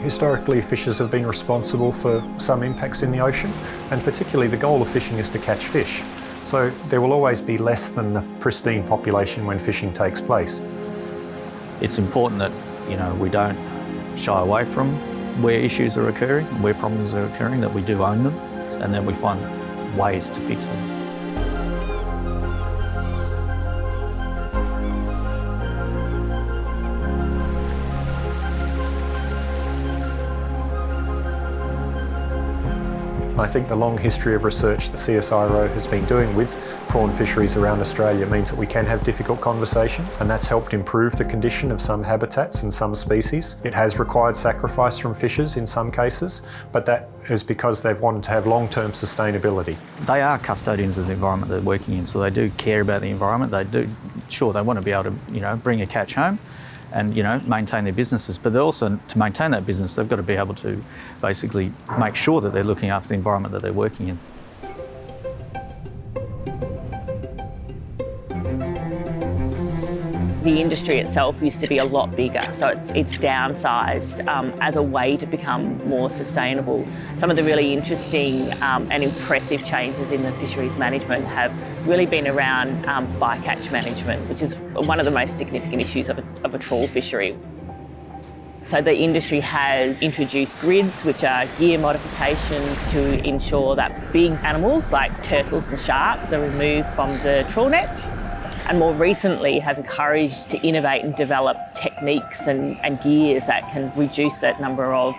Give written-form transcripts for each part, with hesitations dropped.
Historically, fishers have been responsible for some impacts in the ocean, and particularly the goal of fishing is to catch fish. So there will always be less than the pristine population when fishing takes place. It's important that we don't shy away from where issues are occurring, where problems are occurring, that we do own them, and that we find ways to fix them. I think the long history of research the CSIRO has been doing with prawn fisheries around Australia means that we can have difficult conversations, and that's helped improve the condition of some habitats and some species. It has required sacrifice from fishers in some cases, but that is because they've wanted to have long-term sustainability. They are custodians of the environment they're working in, so they do care about the environment. They want to be able to, bring a catch home and maintain their businesses, but also to maintain that business they've got to be able to basically make sure that they're looking after the environment that they're working in. The industry itself used to be a lot bigger, so it's downsized as a way to become more sustainable. Some of the really interesting and impressive changes in the fisheries management have really been around bycatch management, which is one of the most significant issues of a trawl fishery. So the industry has introduced grids, which are gear modifications to ensure that big animals like turtles and sharks are removed from the trawl net, and more recently have encouraged to innovate and develop techniques and gears that can reduce that number of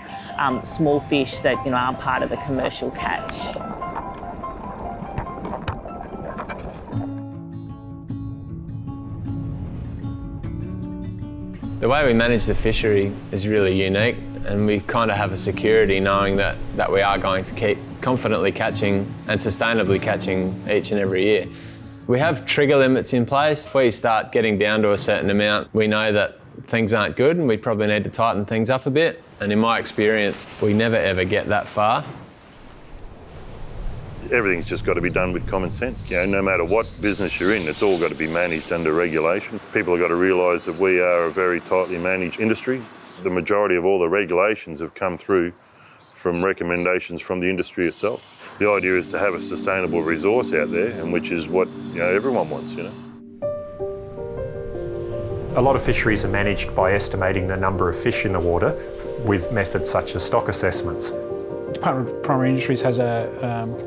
small fish that aren't part of the commercial catch. The way we manage the fishery is really unique, and we kind of have a security knowing that we are going to keep confidently catching and sustainably catching each and every year. We have trigger limits in place. If we start getting down to a certain amount, we know that things aren't good and we probably need to tighten things up a bit. And in my experience, we never ever get that far. Everything's just got to be done with common sense. No matter what business you're in, it's all got to be managed under regulation. People have got to realise that we are a very tightly managed industry. The majority of all the regulations have come through from recommendations from the industry itself. The idea is to have a sustainable resource out there, and which is what everyone wants. A lot of fisheries are managed by estimating the number of fish in the water with methods such as stock assessments. The Department of Primary Industries has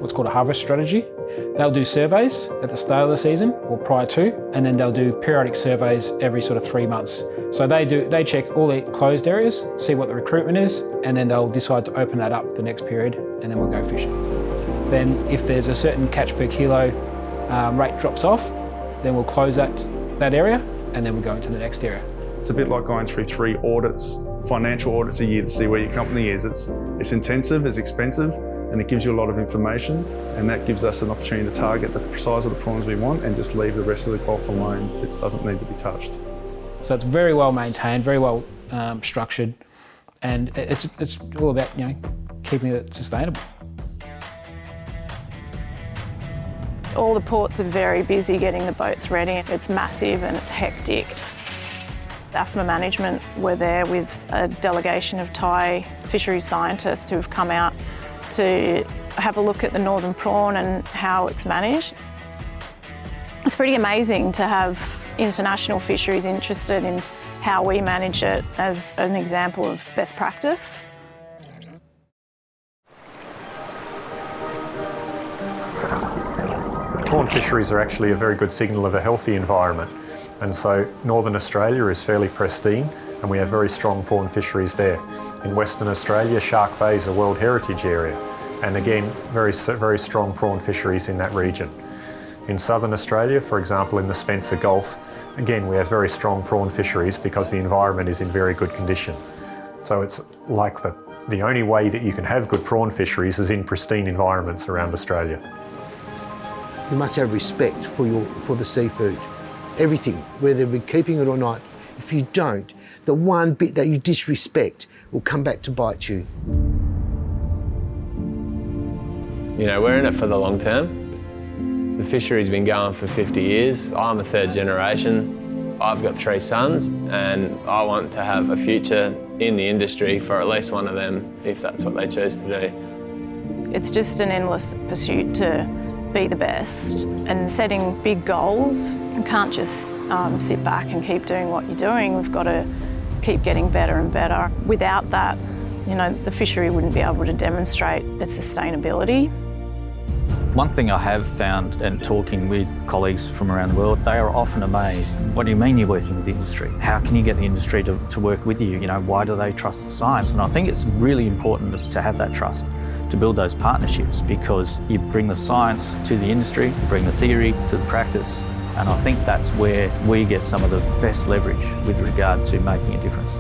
what's called a harvest strategy. They'll do surveys at the start of the season or prior to, and then they'll do periodic surveys every sort of 3 months. So they check all the closed areas, see what the recruitment is, and then they'll decide to open that up the next period, and then we'll go fishing. Then if there's a certain catch per kilo rate drops off, then we'll close that area, and then we'll go into the next area. It's a bit like going through 3 audits, financial audits a year to see where your company is. It's intensive, it's expensive, and it gives you a lot of information, and that gives us an opportunity to target the size of the prawns we want and just leave the rest of the Gulf alone. It doesn't need to be touched. So it's very well maintained, very well structured, and it's all about keeping it sustainable. All the ports are very busy getting the boats ready. It's massive and it's hectic. AFMA management were there with a delegation of Thai fisheries scientists who've come out to have a look at the northern prawn and how it's managed. It's pretty amazing to have international fisheries interested in how we manage it as an example of best practice. Prawn fisheries are actually a very good signal of a healthy environment, and so Northern Australia is fairly pristine and we have very strong prawn fisheries there. In Western Australia, Shark Bay is a World Heritage Area, and again very strong prawn fisheries in that region. In Southern Australia, for example in the Spencer Gulf, again we have very strong prawn fisheries because the environment is in very good condition. So it's like the only way that you can have good prawn fisheries is in pristine environments around Australia. You must have respect for the seafood, everything, whether we're keeping it or not. If you don't, the one bit that you disrespect will come back to bite you. We're in it for the long term. The fishery's been going for 50 years. I'm a 3rd generation. I've got 3 sons, and I want to have a future in the industry for at least one of them, if that's what they choose to do. It's just an endless pursuit to be the best and setting big goals. You can't just sit back and keep doing what you're doing. We've got to keep getting better and better. Without that, the fishery wouldn't be able to demonstrate its sustainability. One thing I have found, and talking with colleagues from around the world, they are often amazed. What do you mean you're working with the industry? How can you get the industry to work with you? Why do they trust the science? And I think it's really important to have that trust, to build those partnerships, because you bring the science to the industry, you bring the theory to the practice, and I think that's where we get some of the best leverage with regard to making a difference.